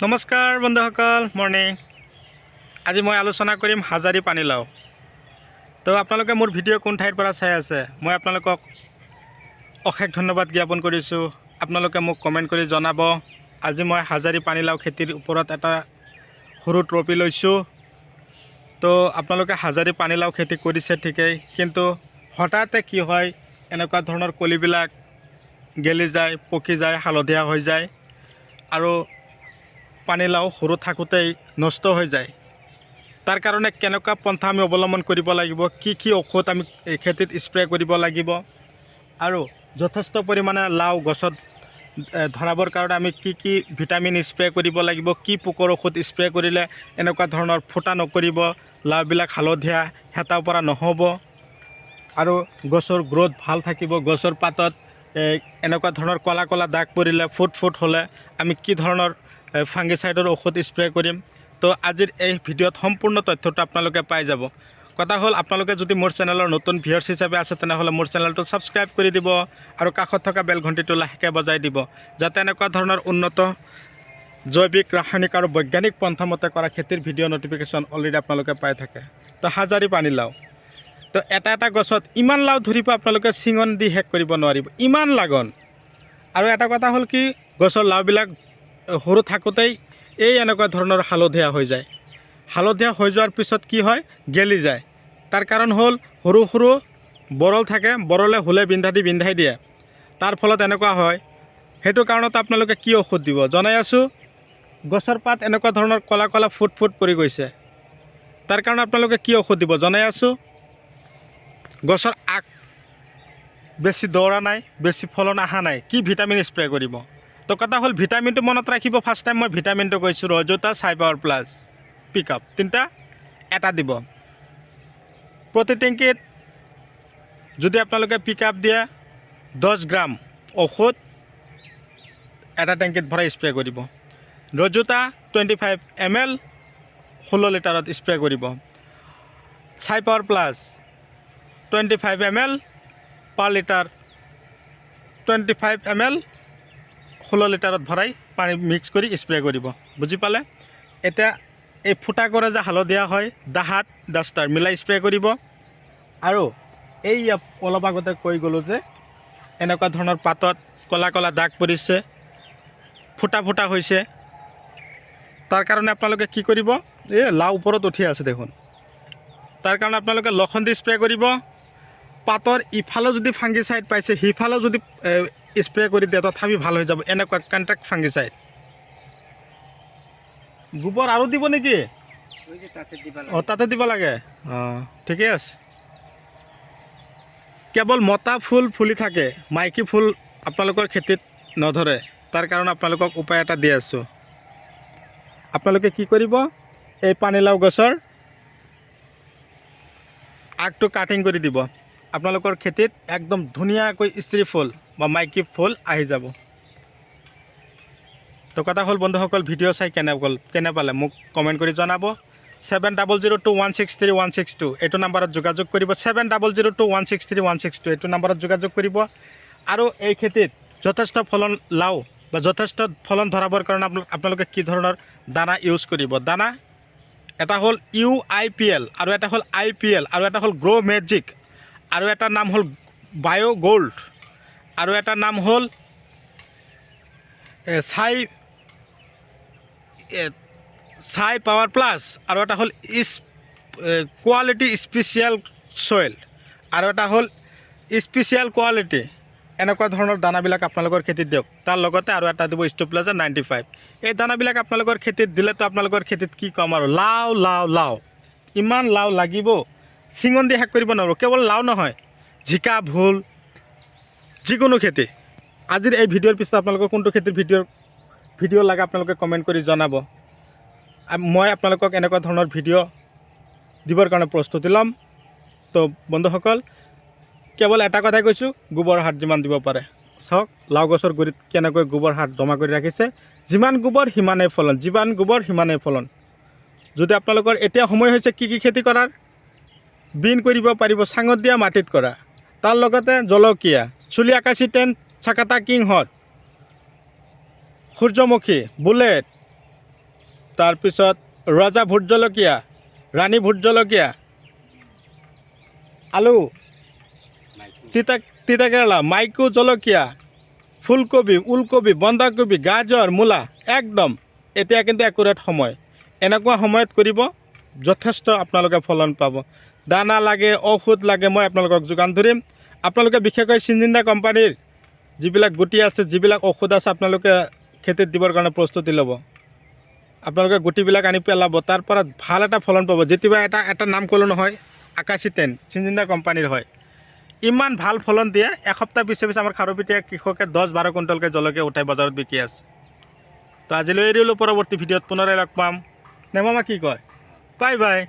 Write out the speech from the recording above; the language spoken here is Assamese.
নমস্কাৰ বন্ধুসকল, মৰ্ণিং। আজি মই আলোচনা কৰিম হাজাৰী পানীলাও। তো আপোনালোকে মোৰ ভিডিঅ' কোন ঠাইৰ পৰা চাই আছে, মই আপোনালোকক অশেষ ধন্যবাদ জ্ঞাপন কৰিছোঁ। আপোনালোকে মোক কমেণ্ট কৰি জনাব। আজি মই হাজাৰী পানীলাও খেতিৰ ওপৰত এটা সৰু ট্ৰফি লৈছোঁ। তো আপোনালোকে হাজাৰী পানীলাও খেতি কৰিছে ঠিকেই, কিন্তু হঠাতে কি হয়, এনেকুৱা ধৰণৰ কলিবিলাক গেলি যায়, পকি যায়, হালধীয়া হৈ যায় আৰু পানীলাও সৰু থাকোঁতেই নষ্ট হৈ যায়। তাৰ কাৰণে কেনেকুৱা পন্থা আমি অৱলম্বন কৰিব লাগিব, কি ঔষধ আমি এই খেতিত স্প্ৰে কৰিব লাগিব আৰু যথেষ্ট পৰিমাণে লাও গছত ধৰাবৰ কাৰণে আমি কি ভিটামিন স্প্ৰে কৰিব লাগিব, কি পোকৰ ঔষধ স্প্ৰে কৰিলে এনেকুৱা ধৰণৰ ফুটা নকৰিব, লাওবিলাক হালধীয়া হেতাও পৰা নহ'ব আৰু গছৰ গ্ৰ'থ ভাল থাকিব। গছৰ পাতত এনেকুৱা ধৰণৰ ক'লা ক'লা দাগ পৰিলে, ফুট হ'লে আমি কি ধৰণৰ ফাংগিচাইডৰ ঔষধ স্প্ৰে কৰিম। তো আজিৰ এই ভিডিঅ'ত সম্পূৰ্ণ তথ্যটো আপোনালোকে পাই যাব। কথা হ'ল, আপোনালোকে যদি মোৰ চেনেলৰ নতুন ভিউৱাৰ্ছ হিচাপে আছে, তেনেহ'লে মোৰ চেনেলটো ছাবস্ক্ৰাইব কৰি দিব আৰু কাষত থকা বেল ঘণ্টিটো লাহেকৈ বজাই দিব, যাতে এনেকুৱা ধৰণৰ উন্নত জৈৱিক, ৰাসায়নিক আৰু বৈজ্ঞানিক পন্থামতে কৰা খেতিৰ ভিডিঅ' নটিফিকেশ্যন অলৰেডি আপোনালোকে পাই থাকে। তো হাজাৰী পানীলাও, তো এটা গছত ইমান লাও ধৰিব, আপোনালোকে চিঙন দি শেষ কৰিব নোৱাৰিব, ইমান লাগন। আৰু এটা কথা হ'ল কি, গছৰ লাওবিলাক সৰু থাকোঁতেই এনেকুৱা ধৰণৰ হালধীয়া হৈ যায়। হালধীয়া হৈ যোৱাৰ পিছত কি হয়, গেলি যায়। তাৰ কাৰণ হ'ল সৰু বৰল থাকে, বৰলে হুলে বিন্ধাই দিয়ে। তাৰ ফলত এনেকুৱা হয়। সেইটো কাৰণত আপোনালোকে কি ঔষধ দিব জনাই আছোঁ। গছৰ পাত এনেকুৱা ধৰণৰ ক'লা ক'লা ফুট পৰি গৈছে, তাৰ কাৰণে আপোনালোকে কি ঔষধ দিব জনাই আছোঁ। গছৰ আগ বেছি দৌৰা নাই, বেছি ফলন অহা নাই, কি ভিটামিন স্প্ৰে কৰিব। তো কথা হ'ল, ভিটামিনটো মনত ৰাখিব। ফাৰ্ষ্ট টাইম মই ভিটামিনটো কৈছোঁ, ৰজতা, ছাই পাৱাৰ প্লাছ, পিক আপ, তিনিটা এটা দিব প্ৰতি টেংকিত। যদি আপোনালোকে পিক আপ দিয়ে 10 গ্ৰাম ঔষধ এটা টেংকিত ভৰাই স্প্ৰে কৰিব। ৰজতা 25 ml 16 লিটাৰত স্প্ৰে কৰিব। ছাই পাৱাৰ প্লাছ 25 ml পাৰ লিটাৰ, 25 ml 16 লিটাৰত ভৰাই পানী মিক্স কৰি স্প্ৰে কৰিব। বুজি পালে? এতিয়া এই ফুটা কৰে যে হালধীয়া হয়, দাহাত ডাষ্টাৰ মিলাই স্প্ৰে কৰিব। আৰু এই অলপ আগতে কৈ গ'লোঁ যে এনেকুৱা ধৰণৰ পাতত ক'লা ক'লা দাগ পৰিছে, ফুটা হৈছে, তাৰ কাৰণে আপোনালোকে কি কৰিব, লাও ওপৰত উঠি আছে দেখোন, তাৰ কাৰণে আপোনালোকে লখন দি স্প্ৰে কৰিব। পাতৰ ইফালেও যদি ফাংগিচাইড পাইছে, সিফালেও যদি স্প্ৰে কৰি দিয়ে, তথাপি ভাল হৈ যাব। এনেকুৱা কণ্ট্ৰেক্ট ফাংগিচাইড। গোবৰ আৰু দিব নেকি? তাতে দিব লাগে। ঠিকে আছে। কেৱল মতা ফুল ফুলি থাকে, মাইকী ফুল আপোনালোকৰ খেতিত নধৰে। তাৰ কাৰণে আপোনালোকক উপায় এটা দি আছোঁ। আপোনালোকে কি কৰিব, এই পানীলাও গছৰ আগটো কাটিং কৰি দিব। আপোনালোকৰ খেতিত একদম ধুনীয়াকৈ স্ত্ৰী ফুল বা মাইকী ফুল আহি যাব। তো কথা হ'ল বন্ধুসকল, ভিডিঅ' চাই কেনে পালে মোক কমেণ্ট কৰি জনাব। 7002163162 এইটো নাম্বাৰত যোগাযোগ কৰিব। 7002163162 এইটো নাম্বাৰত যোগাযোগ কৰিব। আৰু এই খেতিত যথেষ্ট ফলন লাও বা যথেষ্ট ফলন ধৰাবৰ কাৰণে আপোনালোকে কি ধৰণৰ দানা ইউজ কৰিব। দানা এটা হ'ল UIPL আৰু এটা হ'ল IPL আৰু এটা হ'ল গ্ৰ' মেজিক আৰু এটা নাম হ'ল বায়' গ'ল্ড আৰু এটা নাম হ'ল ছাই পাৱাৰ প্লাছ আৰু এটা হ'ল কোৱালিটি স্পেচিয়েল চইল আৰু এটা হ'ল স্পেচিয়েল কোৱালিটি। এনেকুৱা ধৰণৰ দানাবিলাক আপোনালোকৰ খেতিত দিয়ক। তাৰ লগতে আৰু এটা দিব ষ্ট'প্লাজাৰ 95। এই দানাবিলাক আপোনালোকৰ খেতিত দিলেতো আপোনালোকৰ খেতিত কি ক'ম আৰু, লাও ইমান লাও লাগিব, চিঙন দি শেষ কৰিব নোৱাৰোঁ। কেৱল লাও নহয়, জিকা, ভোল, যিকোনো খেতি। আজিৰ এই ভিডিঅ'ৰ পিছত আপোনালোকৰ কোনটো খেতিৰ ভিডিঅ' লাগে আপোনালোকে কমেণ্ট কৰি জনাব। মই আপোনালোকক এনেকুৱা ধৰণৰ ভিডিঅ' দিবৰ কাৰণে প্ৰস্তুতি ল'ম। তো বন্ধুসকল, কেৱল এটা কথাই কৈছোঁ, গোবৰ সাৰ যিমান দিব পাৰে। চাওক লাও গছৰ গুৰিত কেনেকৈ গোবৰ সাৰ জমা কৰি ৰাখিছে। যিমান গোবৰ সিমানেই ফলন, যিমান গোবৰ সিমানেই ফলন। যদি আপোনালোকৰ এতিয়া সময় হৈছে কি খেতি কৰাৰ, বিন কৰিব পাৰিব, চাঙত দিয়া মাটিত কৰা। তাৰ লগতে জলকীয়া, চুলি আকাশী 10, চাকাতা কিং হট, সূৰ্যমুখী, বুলেট, তাৰপিছত ৰজা ভোট জলকীয়া, ৰাণী ভোট জলকীয়া, আলু, তিতা কেৰেলা, মাইকো জলকীয়া, ফুলকবি, ওলকবি, বন্ধাকবি, গাজৰ, মূলা একদম এতিয়া কিন্তু একুৰেট সময়। এনেকুৱা সময়ত কৰিব, যথেষ্ট আপোনালোকে ফলন পাব। দানা লাগে, ঔষধ লাগে, মই আপোনালোকক যোগান ধৰিম। আপোনালোকে বিশেষকৈ চিনজিন্দা কোম্পানীৰ যিবিলাক গুটি আছে, যিবিলাক ঔষধ আছে, আপোনালোকে খেতিত দিবৰ কাৰণে প্ৰস্তুতি ল'ব। আপোনালোকে গুটিবিলাক আনি পেলাব, তাৰ পৰা ভাল এটা ফলন পাব। যেতিয়া এটা নাম ক'লোঁ নহয়, আকাশী 10 চিনজিন্দা কোম্পানীৰ হয়, ইমান ভাল ফলন দিয়ে। এসপ্তাহ পিছে পিছে আমাৰ খাৰুপেটীয়া কৃষকে 10-12 কুইণ্টলকৈ জলকীয়া উঠাই বজাৰত বিকি আছে। তো আজিলৈ এৰিলোঁ, পৰৱৰ্তী ভিডিঅ'ত পুনৰাই লগ পাম। নে মামা কি কয়? Bye bye.